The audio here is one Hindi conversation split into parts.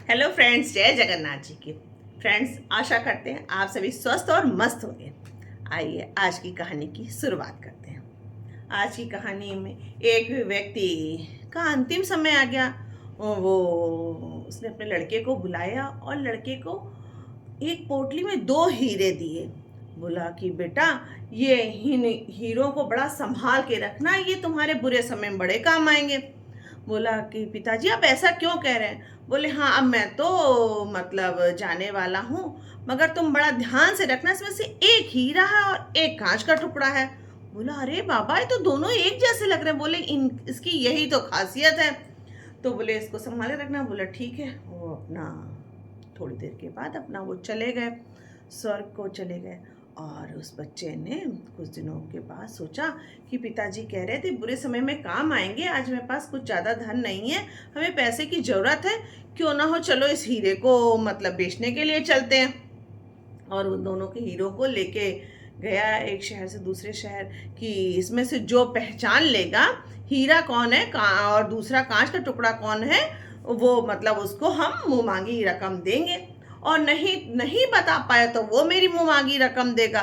हेलो फ्रेंड्स, जय जगन्नाथ जी की। फ्रेंड्स, आशा करते हैं आप सभी स्वस्थ और मस्त होंगे। आइए आज की कहानी की शुरुआत करते हैं। आज की कहानी में एक व्यक्ति का अंतिम समय आ गया। वो उसने अपने लड़के को बुलाया और लड़के को एक पोटली में 2 हीरे दिए। बोला कि बेटा, ये हीरों को बड़ा संभाल के रखना, ये तुम्हारे बुरे समय में बड़े काम आएंगे। बोला कि पिताजी आप ऐसा क्यों कह रहे हैं। बोले हाँ, अब मैं तो मतलब जाने वाला हूँ, मगर तुम बड़ा ध्यान से रखना, इसमें से एक हीरा है और एक कांच का टुकड़ा है। बोला अरे बाबा, ये तो दोनों एक जैसे लग रहे हैं। बोले इन इसकी यही तो खासियत है। तो बोले इसको संभाले रखना। बोला ठीक है। वो अपना थोड़ी देर के बाद अपना वो चले गए, स्वर्ग को चले गए। और उस बच्चे ने कुछ दिनों के बाद सोचा कि पिताजी कह रहे थे बुरे समय में काम आएंगे, आज मेरे पास कुछ ज़्यादा धन नहीं है, हमें पैसे की ज़रूरत है, क्यों ना हो चलो इस हीरे को मतलब बेचने के लिए चलते हैं। और उन दोनों के हीरो को लेके गया एक शहर से दूसरे शहर, कि इसमें से जो पहचान लेगा हीरा कौन है और दूसरा कांच का टुकड़ा कौन है, वो मतलब उसको हम मुँह मांगी रकम देंगे, और नहीं नहीं बता पाया तो वो मेरी मुँह मांगी रकम देगा।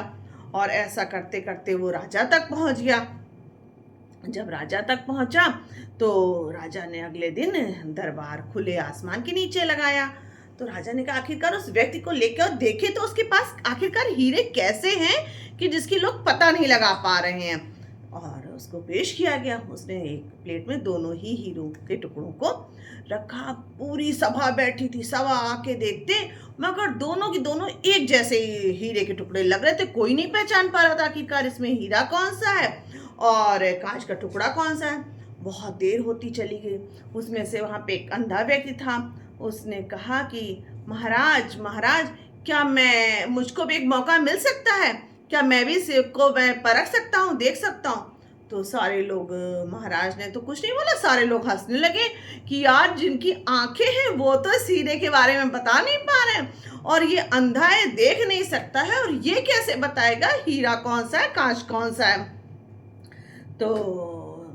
और ऐसा करते करते वो राजा तक पहुंच गया। जब राजा तक पहुंचा तो राजा ने अगले दिन दरबार खुले आसमान के नीचे लगाया। तो राजा ने कहा आखिरकार उस व्यक्ति को लेकर और देखे तो उसके पास आखिरकार हीरे कैसे हैं कि जिसकी लोग पता नहीं लगा पा रहे हैं। और उसको पेश किया गया। उसने एक प्लेट में दोनों ही हीरों के टुकड़ों को रखा। पूरी सभा बैठी थी, सभा आके देखते, मगर दोनों की दोनों एक जैसे हीरे के टुकड़े लग रहे थे। कोई नहीं पहचान पा रहा था आखिरकार इसमें हीरा कौन सा है और कांच का टुकड़ा कौन सा है। बहुत देर होती चली गई। उसमें से वहाँ पे एक अंधा व्यक्ति था। उसने कहा कि महाराज महाराज, क्या मैं मुझको भी एक मौका मिल सकता है, क्या मैं भी को मैं परख सकता हूँ, देख सकता हूँ। तो सारे लोग, महाराज ने तो कुछ नहीं बोला, सारे लोग हंसने लगे कि यार जिनकी आंखें हैं वो तो इस हीरे के बारे में बता नहीं पा रहे हैं, और ये अंधा है, देख नहीं सकता है, और ये कैसे बताएगा हीरा कौन सा है कांच कौन सा है। तो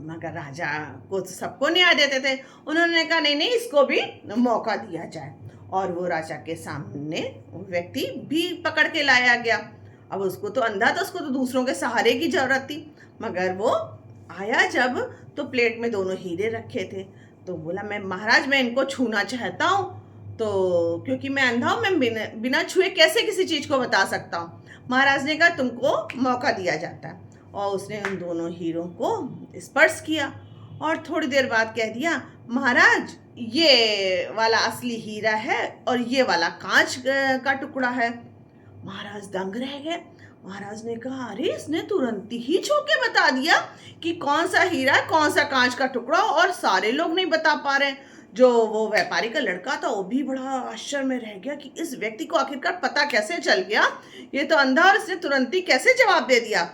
मगर राजा को तो सबको न्याय देते थे। उन्होंने कहा नहीं नहीं, इसको भी मौका दिया जाए। और वो राजा के सामने व्यक्ति भी पकड़ के लाया गया। अब उसको तो अंधा था, उसको तो दूसरों के सहारे की जरूरत थी। मगर वो आया जब, तो प्लेट में दोनों हीरे रखे थे। तो बोला मैं महाराज, मैं इनको छूना चाहता हूँ, तो क्योंकि मैं अंधा हूँ, मैं बिना छुए कैसे किसी चीज़ को बता सकता हूँ। महाराज ने कहा तुमको मौका दिया जाता है। और उसने उन दोनों हीरों को स्पर्श किया और थोड़ी देर बाद कह दिया महाराज, ये वाला असली हीरा है और ये वाला कांच का टुकड़ा है। महाराज दंग रह गए। महाराज ने कहा अरे, इसने तुरंत ही छू के बता दिया कि कौन सा हीरा है कौन सा कांच का टुकड़ा, और सारे लोग नहीं बता पा रहे। जो वो व्यापारी का लड़का था वो भी बड़ा आश्चर्य में रह गया कि इस व्यक्ति को आखिरकार पता कैसे चल गया, ये तो अंधा, और इसने तुरंत ही कैसे जवाब दे दिया।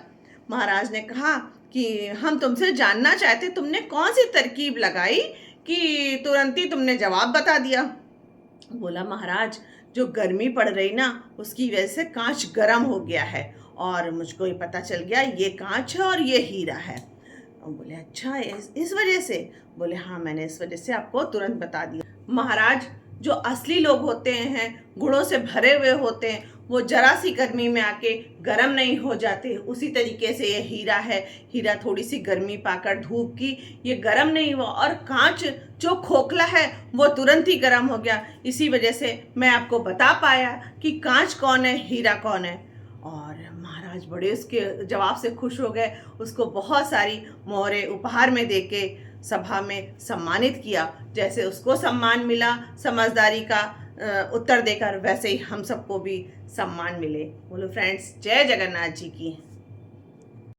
महाराज ने कहा कि हम तुमसे जानना चाहते, तुमने कौन सी तरकीब लगाई कि तुरंत ही तुमने जवाब बता दिया। बोला महाराज, जो गर्मी पड़ रही ना, उसकी वजह से कांच गर्म हो गया है, और मुझको ये पता चल गया ये कांच है और ये हीरा है। बोले अच्छा, इस वजह से। बोले हाँ, मैंने इस वजह से आपको तुरंत बता दिया। महाराज, जो असली लोग होते हैं, गुणों से भरे हुए होते हैं, वो जरा सी गर्मी में आके गर्म नहीं हो जाते। उसी तरीके से ये हीरा है, हीरा थोड़ी सी गर्मी पाकर धूप की ये गर्म नहीं हुआ, और कांच जो खोखला है वो तुरंत ही गर्म हो गया। इसी वजह से मैं आपको बता पाया कि कांच कौन है हीरा कौन है। और महाराज बड़े उसके जवाब से खुश हो गए। उसको बहुत सारी मोहरें उपहार में देके सभा में सम्मानित किया। जैसे उसको सम्मान मिला समझदारी का उत्तर देकर, वैसे ही हम सबको भी सम्मान मिले। बोलो फ्रेंड्स, जय जगन्नाथ जी की।